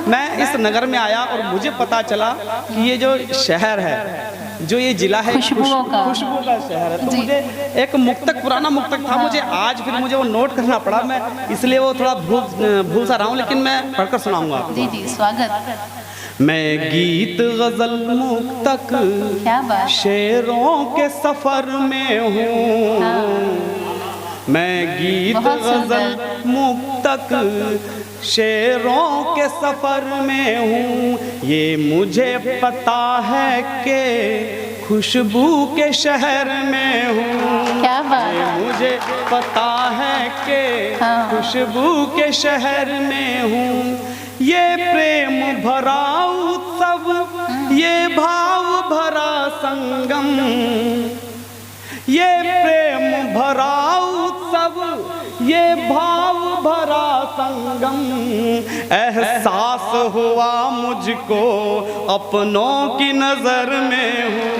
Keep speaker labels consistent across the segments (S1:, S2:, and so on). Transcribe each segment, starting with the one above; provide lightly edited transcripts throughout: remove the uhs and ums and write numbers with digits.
S1: मैं इस नगर में आया और मुझे पता चला कि ये जो शहर है, जो ये जिला है, खुशबू का शहर है। तो मुझे एक मुक्तक, पुराना मुक्तक था, मुझे आज फिर मुझे वो नोट करना पड़ा, मैं इसलिए वो थोड़ा भूल सा रहा हूँ, लेकिन मैं पढ़कर सुनाऊंगा आपको।
S2: जी जी, स्वागत।
S1: मैं गीत गजल मुक्तक शेरों के सफर में हूँ, मैं गीत गजल मुक्तक शेरों के सफर में हूँ। ये मुझे पता है कि खुशबू के शहर में हूँ,
S2: क्या बात,
S1: ये मुझे पता है कि खुशबू के शहर में हूँ। ये प्रेम भरा उत्सव, ये भाव भरा संगम, ये प्रेम भरा उत्सव, ये भाव भरा संगम। एहसास हुआ मुझको अपनों की नजर में हूँ,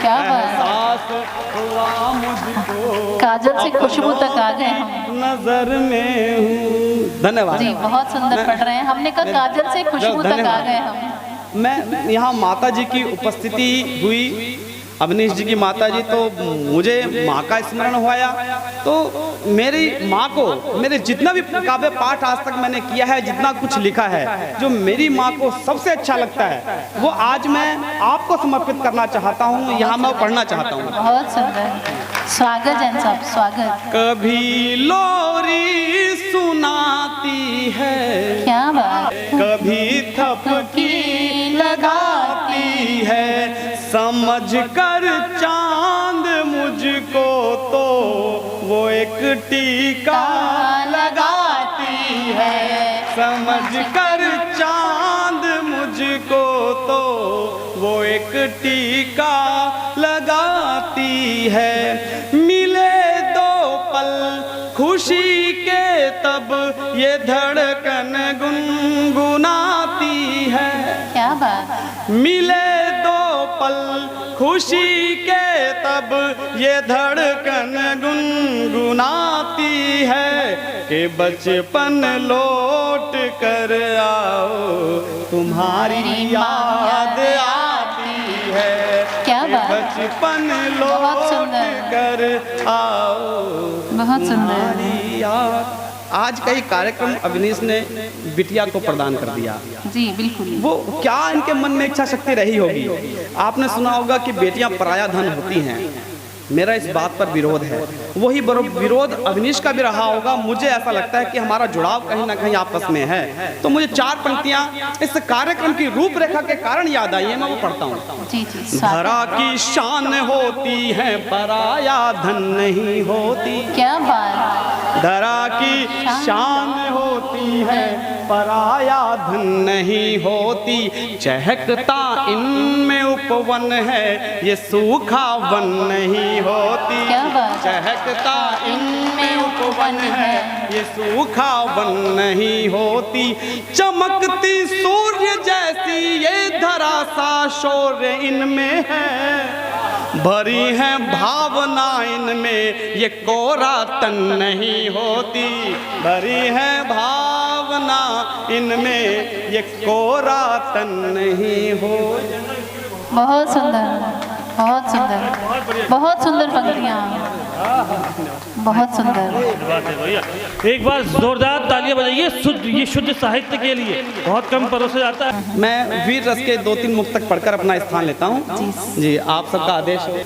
S2: क्या
S1: एहसास हुआ मुझको
S2: काजल से खुशबू तक आ गए हम,
S1: नजर में हूँ। धन्यवाद
S2: जी, बहुत सुंदर पढ़ रहे हैं। हमने कहा काजल से खुशबू तक आ गए हम।
S1: मैं यहाँ माता जी की उपस्थिति हुई, अवनीश जी की माता जी, तो मुझे माँ का स्मरण हुआ। तो मेरी माँ को, मेरे जितना भी काव्य पाठ आज तक मैंने किया है, जितना कुछ लिखा है, जो मेरी माँ को सबसे अच्छा लगता है, वो आज मैं आपको समर्पित करना चाहता हूँ, यहाँ मैं पढ़ना चाहता हूँ।
S2: बहुत सुंदर, स्वागत जैन साहब, स्वागत।
S1: कभी लोरी सुनाती है,
S2: क्या बात,
S1: कभी थपकी लगाती है, समझ कर चांद मुझको तो वो एक टीका लगाती है, समझ कर चांद मुझको तो वो एक टीका लगाती है। मिले दो पल खुशी के तब ये धड़कन गुनगुनाती है,
S2: क्या बात,
S1: मिले दो पल खुशी के तब ये धड़कन गुनगुनाती है, कि बचपन लौट कर आओ तुम्हारी याद आती है,
S2: क्या बात,
S1: बचपन लौट कर आओ
S2: बहुत सुंदर।
S1: तुम्हारी याद। आज का ही कार्यक्रम अवनीश ने बिटिया को प्रदान कर दिया।
S2: जी बिल्कुल,
S1: वो क्या इनके मन में इच्छा शक्ति रही होगी। आपने सुना होगा कि बेटियां पराया धन होती हैं, मेरा इस बात पर विरोध है। वही विरोध अवनीश का भी रहा होगा। मुझे ऐसा लगता है कि हमारा जुड़ाव कहीं ना कहीं आपस में है। तो मुझे चार पंक्तियां इस कार्यक्रम की रूपरेखा के कारण याद आई है, मैं वो पढ़ता हूँ।
S2: जी जी,
S1: धरा की शान होती है, पराया धन नहीं होती।
S2: क्या बात,
S1: धरा की शान होती है, पराया धन नहीं होती। चहकता इनमें उपवन है, ये सूखा वन नहीं होती।
S2: क्या बात,
S1: चहकता इनमें उपवन है, ये सूखा वन नहीं होती। चमकती सूर्य जैसी ये धरा सा शौर्य इनमें है, भरी है भावना इनमें ये कोरा तन नहीं होती। भरी है भावना इनमें ये कोरा तन नहीं हो।
S2: बहुत सुंदर, बहुत सुंदर, बहुत सुंदर पंक्तियाँ, बहुत सुंदर।
S3: एक बार जोरदार तालियां बजाइए ये शुद्ध साहित्य के लिए, बहुत कम परोसा जाता है।
S1: मैं वीर रस के 2-3 मुक्तक पढ़कर अपना स्थान लेता हूँ। जी, आप सबका आदेश हो।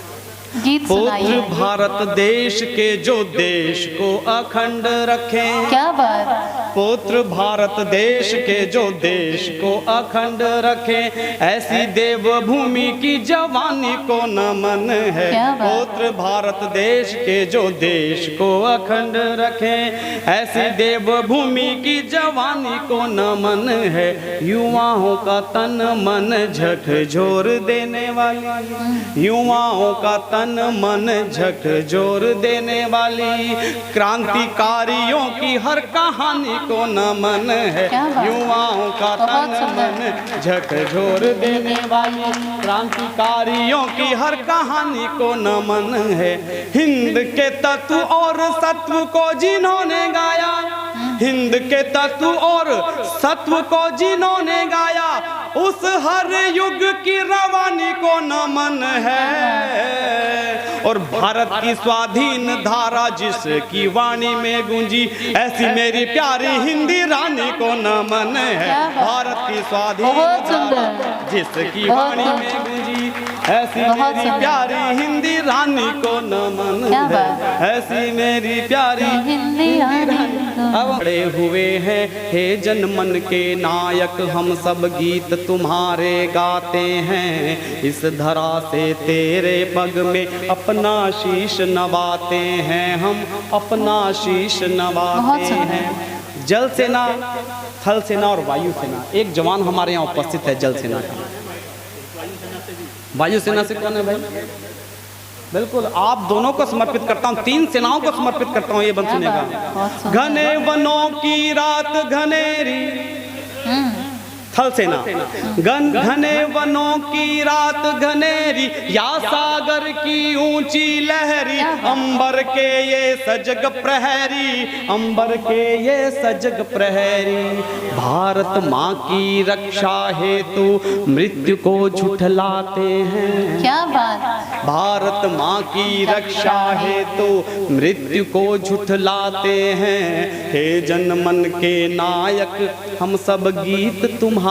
S2: गीत सुनाइए।
S1: पुत्र भारत देश के जो देश को अखंड रखें।
S2: क्या बात,
S1: पुत्र भारत देश के जो देश को अखंड रखें, ऐसी देवभूमि की जवानी को नमन है। पुत्र भारत देश के जो देश को अखंड रखें, ऐसी देवभूमि की जवानी को नमन है। युवाओं का तन मन झकझोर देने वाली, युवाओं का तन मन झकझोर देने वाली, क्रांतिकारियों की हर कहानी को नमन है। युवाओं का तन मन झकझोर देने वाली, क्रांतिकारियों की हर कहानी को नमन है। हिंद के तत्व और सत्व को जिन्होंने गाया, हिंद के तत्व और सत्व को जिन्होंने गाया, उस हर युग की रवानी को नमन है। और भारत की स्वाधीन धारा जिसकी वाणी में गूंजी, ऐसी मेरी प्यारी हिंदी रानी को नमन है। भारत की स्वाधीन धारा जिसकी वाणी में गूंजी, ऐसी मेरी प्यारी हिंदी रानी को नमन है। ऐसी मेरी प्यारी हिंदी रानी। अब खड़े हुए हैं हे जनमन के नायक, हम सब गीत तुम्हारे गाते हैं। इस धरा से तेरे पग में अपना शीश नवाते हैं, हम अपना शीश नवाते हैं। जल सेना, थल सेना और वायु सेना, एक जवान हमारे यहाँ उपस्थित है जल सेना का। वायु सेना से कौन है भाई? बिल्कुल आप दोनों को समर्पित करता हूँ, 3 सेनाओं को समर्पित करता हूँ। ये बंद सुनेगा। घने वनों की रात घनेरी, थल सेना। घने वनों की रात घनेरी, या सागर की ऊंची लहरी, अंबर के ये सजग प्रहरी, अंबर के ये सजग प्रहरी। भारत माँ की रक्षा हेतु मृत्यु को झुठलाते हैं।
S2: क्या बात।
S1: भारत माँ की रक्षा हेतु मृत्यु को झुठलाते हैं। हे जनमन के नायक, हम सब गीत तुम्हारे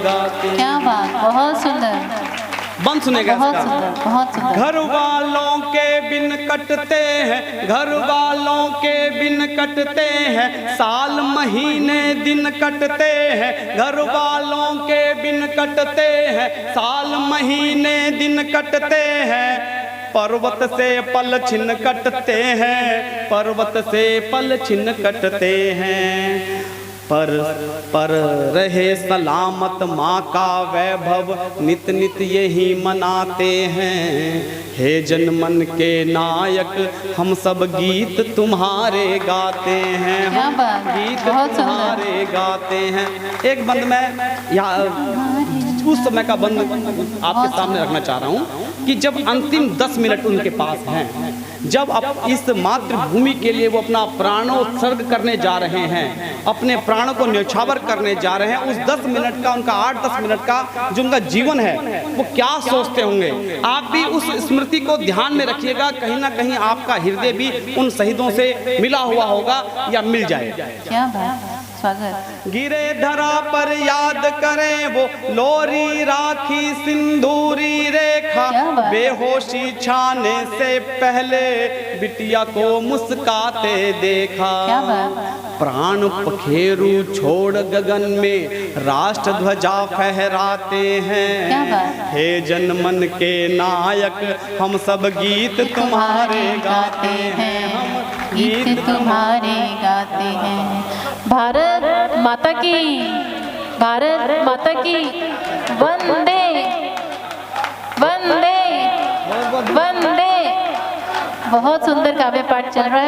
S1: गाते।
S2: क्या बात, बहुत सुंदर।
S1: बंद सुनेगा।
S2: बहुत सुंदर, बहुत सुंदर।
S1: घर वालों के बिन कटते हैं, घर वालों के बिन कटते हैं, साल महीने दिन कटते हैं। घर वालों के बिन कटते हैं, साल महीने दिन कटते हैं। पर्वत से पल छिन कटते हैं, पर्वत से पल छिन कटते हैं। पर रहे सलामत माँ का वैभव, नित नित यही मनाते हैं। हे जनमन के नायक, हम सब गीत तुम्हारे गाते हैं, हम गीत तुम्हारे गाते हैं। एक बंद में यहाँ उस समय का बंद आपके सामने रखना चाह रहा हूँ कि जब अंतिम 10 मिनट उनके पास हैं, जब अब इस मातृभूमि के लिए वो अपना प्राणोत्सर्ग करने जा रहे हैं, अपने प्राणों को न्यौछावर करने जा रहे हैं, उस 10 मिनट का उनका 8-10 मिनट का जो उनका जीवन है वो क्या सोचते होंगे। आप भी उस स्मृति को ध्यान में रखिएगा, कहीं ना कहीं आपका हृदय भी उन शहीदों से मिला हुआ होगा या मिल जाए।
S2: क्या बात, स्वागत।
S1: गिरे धरा पर याद करें वो लोरी राखी सिंदूरी रेखा, बेहोशी छाने से पहले बिटिया को मुस्काते देखा। प्राण पखेरु छोड़ गगन में राष्ट्र ध्वजा फहराते हैं। हे जनमन के नायक, हम सब गीत तुम्हारे गाते हैं, हम
S2: गीत तुम्हारे गाते हैं। भारत माता की, भारत माता की वंदे वंदे वंदे। बहुत सुंदर काव्य पाठ चल रहा है।